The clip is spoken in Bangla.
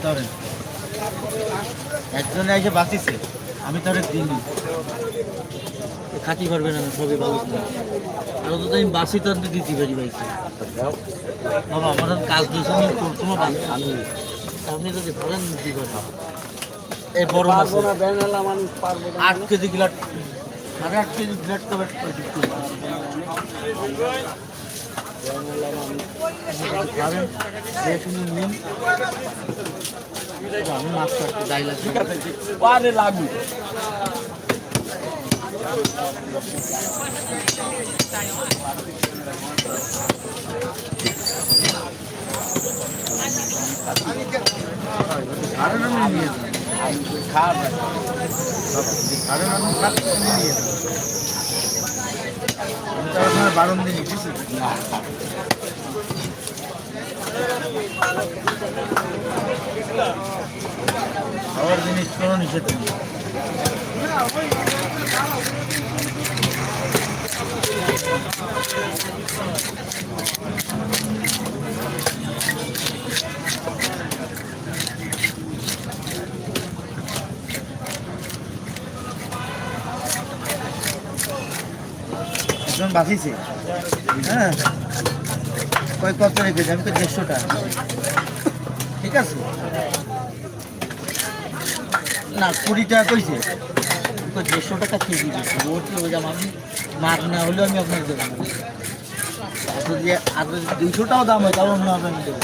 ধরেন একজনে এসে বাঁচিছে, আমি তো অনেক দিন খাতি পারবে না, সবই ভালো আর তো আমি বাসি তো দিতে পারি ভাইকে বাবা আমার কাজ দিয়েছে আমি করছিলাম আমি আপনি যদি ধরেন দিতে পারেন এই বড় মাছ 8 কেজি গ্লাট 8.5 কেজি গ্লাট তো নিন আমি মাছ কাটতে যাই লাগবে ঠিক আছে পারে লাগবে বারণ দিন খাওয়ার জিনিস কোনো নিষেধ নেই। একজন বাঁচিয়েছে হ্যাঁ কত রেখেছে আমি তো 150 টাকা ঠিক আছে না 20 টাকা কইছে 150 টাকা কেজি দিচ্ছে আমি মাছ না হলেও আমি আপনাকে দেবো আর 200 টাকাও দাম হয় তাহলে অন্য আমি দেবো